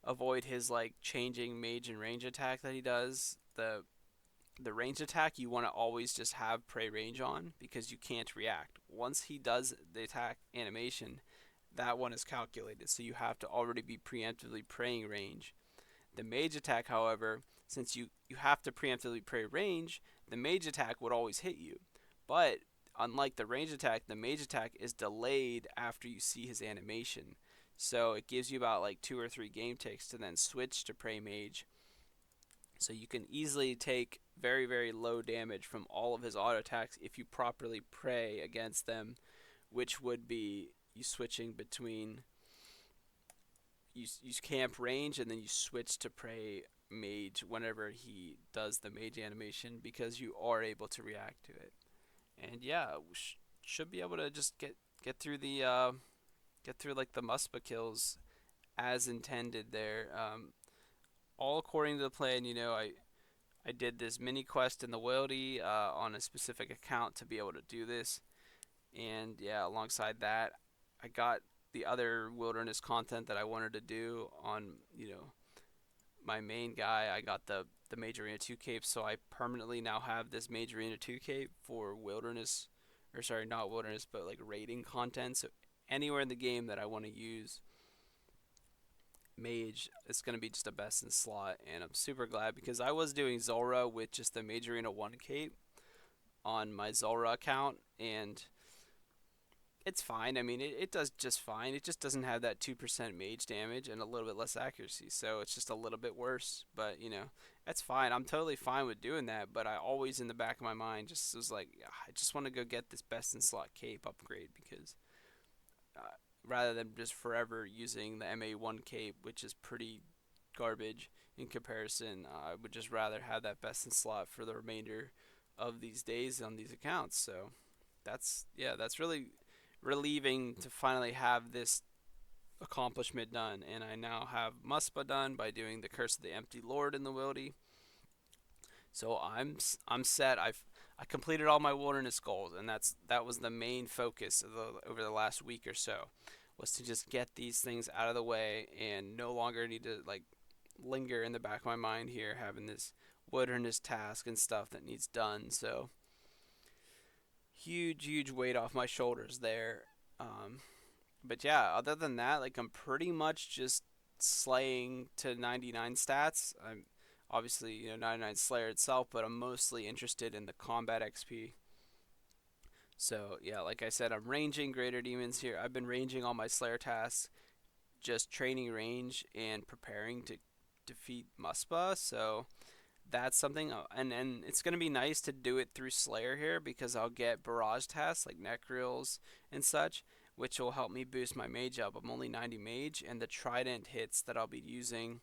avoid his like changing mage and range attack that he does. The range attack you want to always just have pray range on because you can't react. Once he does the attack animation, that one is calculated, so you have to already be preemptively praying range. The mage attack, however, since you have to preemptively pray range, the mage attack would always hit you. But unlike the range attack, the mage attack is delayed after you see his animation. So it gives you about like 2 or 3 game ticks to then switch to pray mage. So you can easily take very, very low damage from all of his auto attacks if you properly pray against them, which would be you switching between you camp range and then you switch to pray mage whenever he does the mage animation because you are able to react to it. And yeah, we should be able to just get through the get through like the Muspah kills as intended there. All according to the plan. I did this mini quest in the Wildy on a specific account to be able to do this, and yeah, alongside that, I got the other wilderness content that I wanted to do on my main guy. I got the Major Arena 2 cape, so I permanently now have this Major Arena 2 cape for wilderness, or sorry, not wilderness, but like raiding content. So anywhere in the game that I want to use mage is going to be just a best in slot, and I'm super glad because I was doing Zulrah with just the Mage Arena 1 cape on my Zulrah account, and it's fine. I mean, it does just fine. It just doesn't have that 2% mage damage and a little bit less accuracy, so it's just a little bit worse. But, that's fine. I'm totally fine with doing that, but I always, in the back of my mind, just was like, "Ah, I just want to go get this best in slot cape upgrade because uh, rather than just forever using the MA1 cape, which is pretty garbage in comparison, I would just rather have that best in slot for the remainder of these days on these accounts. So that's really relieving to finally have this accomplishment done. And I now have Muspah done by doing the Curse of the Empty Lord in the Wildy. So I'm set. I completed all my wilderness goals, and that was the main focus of over the last week or so, was to just get these things out of the way and no longer need to like linger in the back of my mind here having this wilderness task and stuff that needs done. So huge weight off my shoulders there. Um, but yeah, other than that, like I'm pretty much just slaying to 99 stats. I'm obviously 99 Slayer itself, but I'm mostly interested in the combat XP. So yeah, like I said, I'm ranging greater demons here. I've been ranging all my Slayer tasks, just training range and preparing to defeat Muspah. So that's something, and it's gonna be nice to do it through Slayer here because I'll get barrage tasks like Necreals and such, which will help me boost my mage up. I'm only 90 mage, and the trident hits that I'll be using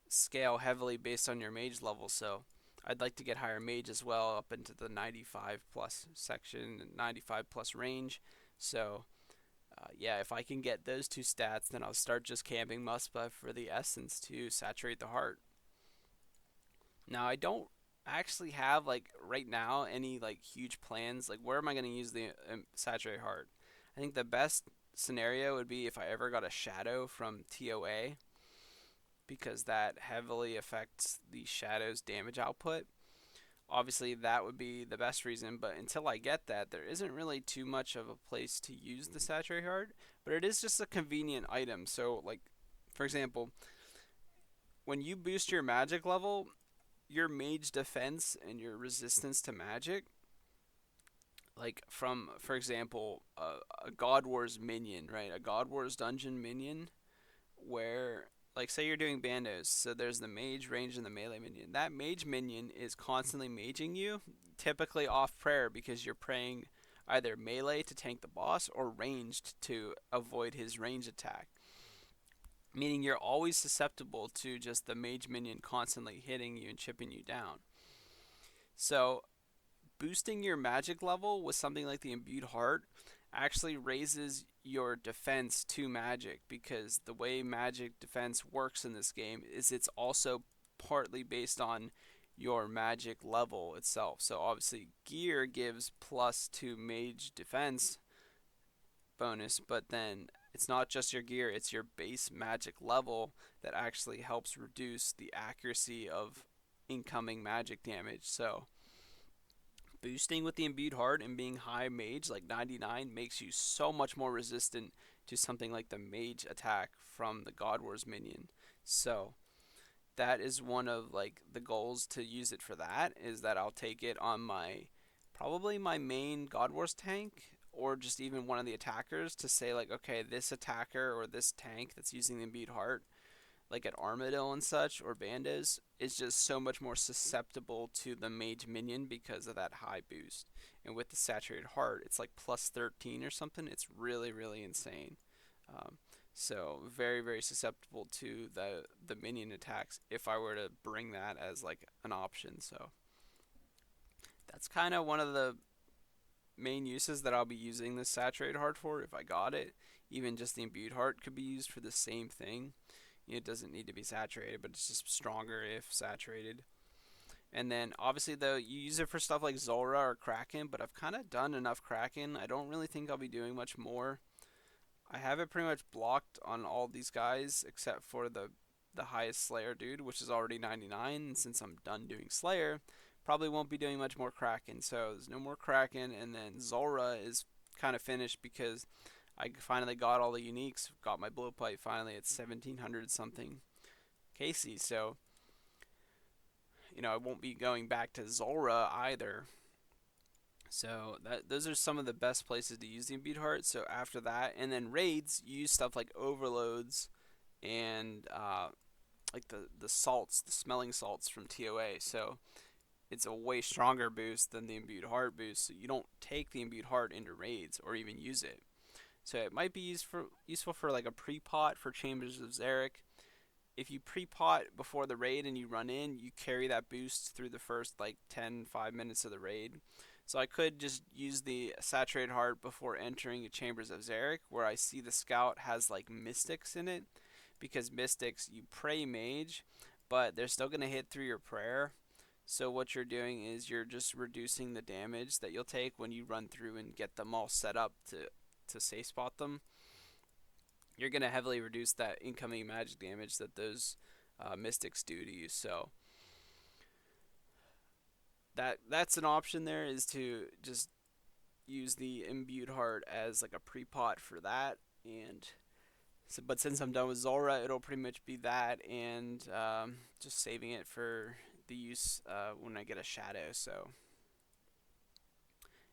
scale heavily based on your mage level. So I'd like to get higher mage as well, up into the 95 plus section, 95 plus range. So yeah, if I can get those two stats, then I'll start just camping Muspah for the essence to saturate the heart. Now I don't actually have like right now any like huge plans. Like where am I going to use the saturate heart? I think the best scenario would be if I ever got a shadow from TOA because that heavily affects the shadow's damage output. Obviously that would be the best reason, but until I get that, there isn't really too much of a place to use the saturate heart, but it is just a convenient item. So like for example, when you boost your magic level, your mage defense and your resistance to magic, like from for example a God Wars minion, right? A God Wars dungeon minion where like say you're doing bandos, so there's the mage range and the melee minion. That mage minion is constantly maging you, typically off prayer because you're praying either melee to tank the boss or ranged to avoid his range attack. Meaning you're always susceptible to just the mage minion constantly hitting you and chipping you down. So boosting your magic level with something like the Imbued Heart actually raises your defense to magic because the way magic defense works in this game is it's also partly based on your magic level itself. So obviously gear gives plus to mage defense bonus, but then it's not just your gear, it's your base magic level that actually helps reduce the accuracy of incoming magic damage. So boosting with the Imbued Heart and being high mage like 99 makes you so much more resistant to something like the mage attack from the God Wars minion. So that is one of like the goals to use it for, that is that I'll take it on my probably my main God Wars tank or just even one of the attackers to say like, okay, this attacker or this tank that's using the Imbued Heart like at Armadillo and such or Bandas is just so much more susceptible to the mage minion because of that high boost. And with the saturated heart, it's like plus 13 or something. It's really insane. Um, so very susceptible to the minion attacks if I were to bring that as like an option. So that's kind of one of the main uses that I'll be using this saturated heart for if I got it. Even just the imbued heart could be used for the same thing. It doesn't need to be saturated, but it's just stronger if saturated. And then obviously though you use it for stuff like Zulrah or Kraken, but I've kind of done enough Kraken. I don't really think I'll be doing much more. I have it pretty much blocked on all these guys except for the highest Slayer dude, which is already 99. And since I'm done doing Slayer, probably won't be doing much more Kraken. So there's no more Kraken, and then Zulrah is kind of finished because I finally got all the uniques. Got my blowpipe finally at 1700 something KC. So I won't be going back to Zora either. So those are some of the best places to use the Imbued Heart. So after that, and then raids, you use stuff like overloads and like the salts, the smelling salts from TOA. So it's a way stronger boost than the Imbued Heart boost. So you don't take the Imbued Heart into raids or even use it. So it might be useful for like a pre-pot for Chambers of Xeric. If you pre-pot before the raid and you run in, you carry that boost through the first like 5 minutes of the raid. So I could just use the Saturated Heart before entering Chambers of Xeric, where I see the scout has like Mystics in it, because Mystics you pray mage, but they're still gonna hit through your prayer. So what you're doing is you're just reducing the damage that you'll take when you run through and get them all set up to safe spot them. You're gonna heavily reduce that incoming magic damage that those mystics do to you. So that's an option there, is to just use the imbued heart as like a pre-pot for that. And so, but since I'm done with Zora, it'll pretty much be that, and just saving it for the use when I get a shadow. So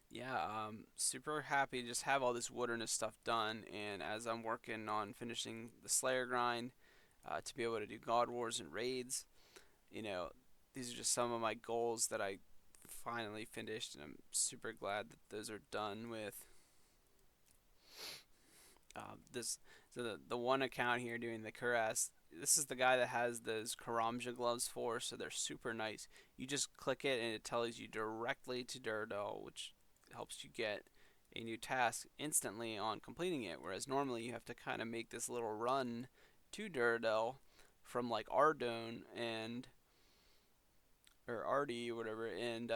yeah, super happy to just have all this wilderness stuff done. And as I'm working on finishing the Slayer grind, to be able to do God Wars and raids, you know, these are just some of my goals that I finally finished, and I'm super glad that those are done with. This so the one account here doing the Kuras. This is the guy that has those Karamja gloves for, so they're super nice. You just click it and it tells you directly to Duradel, which helps you get a new task instantly on completing it. Whereas normally you have to kind of make this little run to Duradel from like Ardone and or Ardy or whatever, and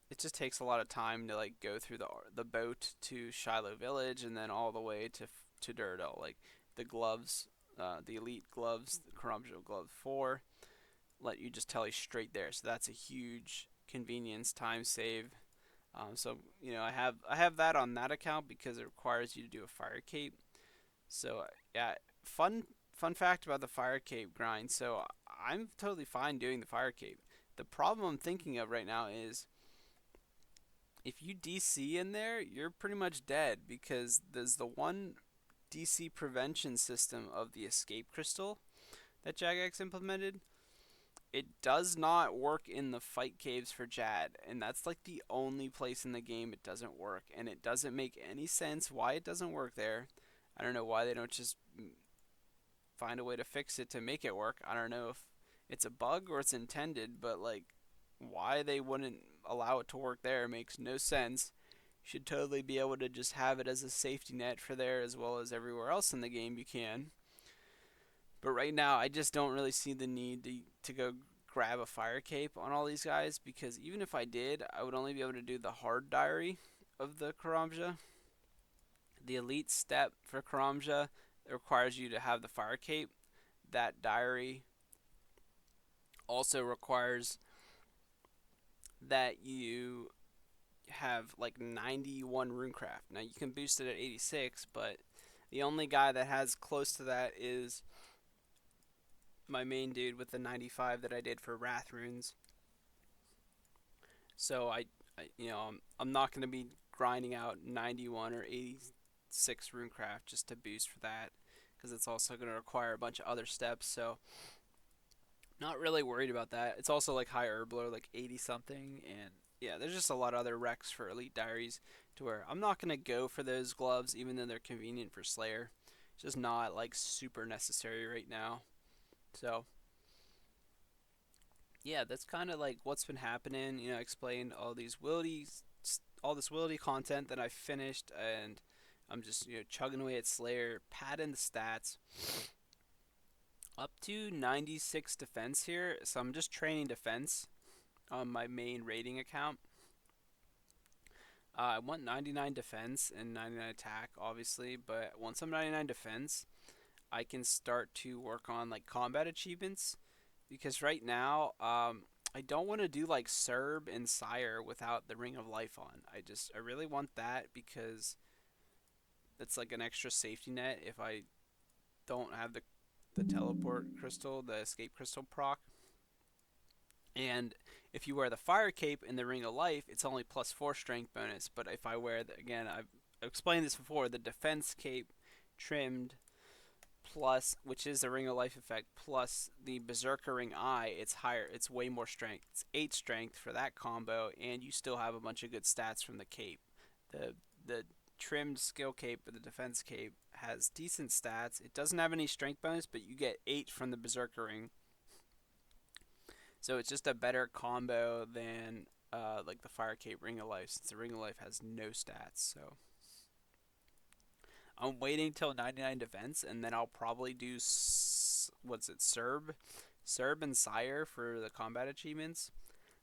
it just takes a lot of time to like go through the boat to Shiloh Village and then all the way to Duradel. Like the gloves, the elite gloves, the Karamjo Glove 4, let you just tele straight there. So that's a huge convenience, time save. So I have that on that account because it requires you to do a fire cape. So yeah, fun fact about the fire cape grind. So I'm totally fine doing the fire cape. The problem I'm thinking of right now is if you DC in there, you're pretty much dead, because there's the one DC prevention system of the escape crystal that Jagex implemented. It does not work in the fight caves for Jad, and that's like the only place in the game it doesn't work, and it doesn't make any sense why it doesn't work there. I don't know why they don't just find a way to fix it to make it work. I don't know if it's a bug or it's intended, but like why they wouldn't allow it to work there makes no sense. You should totally be able to just have it as a safety net for there as well as everywhere else in the game you can. But right now, I just don't really see the need to go grab a fire cape on all these guys, because even if I did, I would only be able to do the hard diary of the Karamja. The elite step for Karamja requires you to have the fire cape. That diary also requires that you have like 91 runecraft. Now you can boost it at 86, but the only guy that has close to that is my main dude with the 95 that I did for Wrath runes. So I'm not going to be grinding out 91 or 86 runecraft just to boost for that, because it's also going to require a bunch of other steps. So not really worried about that. It's also like high Herbler, like 80 something, and yeah, there's just a lot of other recs for Elite Diaries to where I'm not gonna go for those gloves, even though they're convenient for Slayer. It's just not like super necessary right now. So yeah, that's kind of like what's been happening. Explain all this wildy content that I finished, and I'm just chugging away at Slayer, padding the stats up to 96 defense here. So I'm just training defense on my main rating account. I want 99 defense and 99 attack, obviously, but once I'm 99 defense, I can start to work on like combat achievements, because right now, I don't want to do like Serb and Sire without the Ring of Life on. I really want that, because That's like an extra safety net if I don't have the teleport crystal, the escape crystal proc. And if you wear the fire cape in the Ring of Life, it's only +4 strength bonus. But if I wear again, I've explained this before, the defense cape trimmed plus, which is the Ring of Life effect, plus the Berserker Ring Eye, it's higher. It's way more strength. It's 8 strength for that combo, and you still have a bunch of good stats from the cape. The trimmed skill cape or the defense cape has decent stats. It doesn't have any strength bonus, but you get 8 from the Berserker Ring. So it's just a better combo than like the Fire Cape Ring of Life, since the Ring of Life has no stats. So I'm waiting till 99 defense, and then I'll probably do what's it, Serb and Sire for the combat achievements.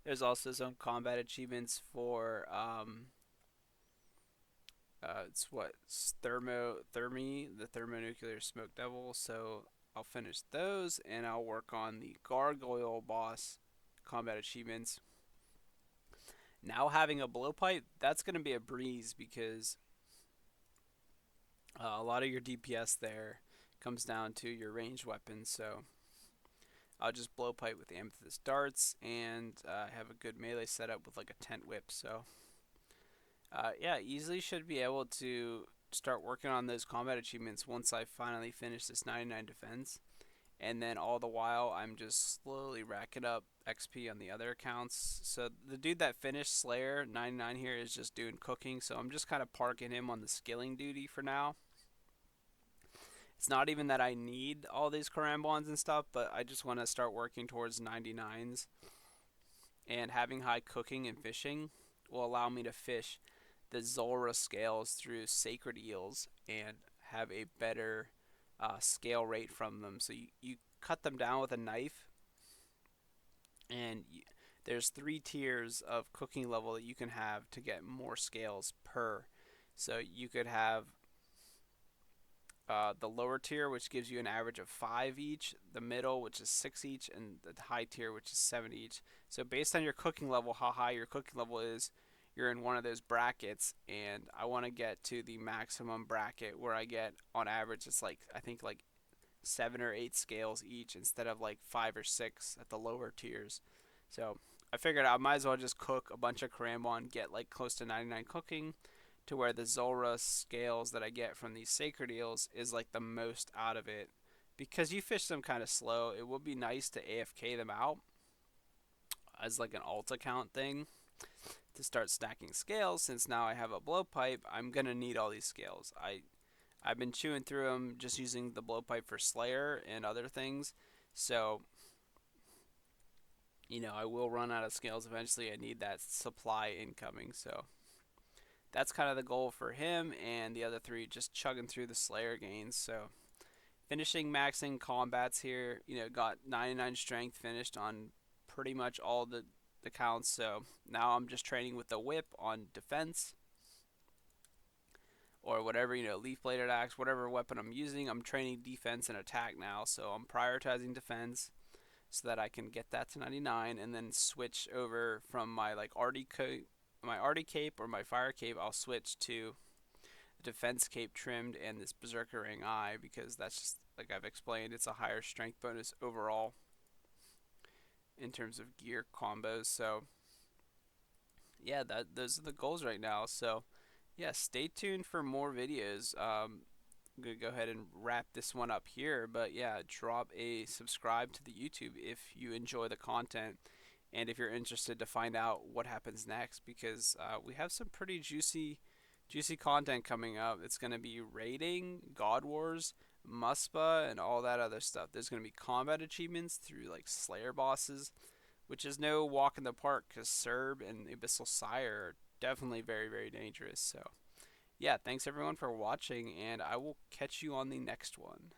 There's also some combat achievements for it's what, the thermonuclear smoke devil. So I'll finish those, and I'll work on the gargoyle boss combat achievements. Now having a blowpipe, that's going to be a breeze, because a lot of your DPS there comes down to your ranged weapons. So I'll just blowpipe with the amethyst darts, and have a good melee setup with like a tent whip. So yeah, easily should be able to start working on those combat achievements once I finally finish this 99 defense. And then all the while, I'm just slowly racking up XP on the other accounts. So the dude that finished Slayer 99 here is just doing cooking, so I'm just kind of parking him on the skilling duty for now. It's not even that I need all these Karambons and stuff, but I just want to start working towards 99s. And having high cooking and fishing will allow me to fish the Zulrah scales through sacred eels and have a better scale rate from them. So you cut them down with a knife, and there's 3 tiers of cooking level that you can have to get more scales per. So you could have the lower tier, which gives you an average of 5 each, the middle, which is 6 each, and the high tier, which is 7 each. So based on your cooking level, how high your cooking level is, you're in one of those brackets. And I want to get to the maximum bracket where I get, on average, it's like, I think like 7 or 8 scales each, instead of like 5 or 6 at the lower tiers. So I figured I might as well just cook a bunch of Karambon, get like close to 99 cooking, to where the Zulrah scales that I get from these sacred eels is like the most out of it. Because you fish them kind of slow, it would be nice to AFK them out as like an alt account thing to start stacking scales. Since now I have a blowpipe, I'm gonna need all these scales. I've been chewing through them just using the blowpipe for Slayer and other things. So I will run out of scales eventually. I need that supply incoming. So that's kind of the goal for him, and the other 3 just chugging through the Slayer gains. So finishing maxing combats here, got 99 strength finished on pretty much all the counts. So now I'm just training with the whip on defense, or whatever, leaf bladed axe, whatever weapon I'm using. I'm training defense and attack now. So I'm prioritizing defense so that I can get that to 99, and then switch over from my like Artie cape or my fire cape. I'll switch to the defense cape trimmed and this Berserker Ring Eye, because that's just, like I've explained, it's a higher strength bonus overall in terms of gear combos. So yeah, those are the goals right now. So yeah, stay tuned for more videos. I'm gonna go ahead and wrap this one up here, but yeah, drop a subscribe to the YouTube if you enjoy the content, and if you're interested to find out what happens next, because we have some pretty juicy content coming up. It's gonna be raiding, God Wars, Muspah, and all that other stuff. There's gonna be combat achievements through like Slayer bosses, which is no walk in the park, because Serb and Abyssal Sire are definitely very, very dangerous. So yeah, thanks everyone for watching, and I will catch you on the next one.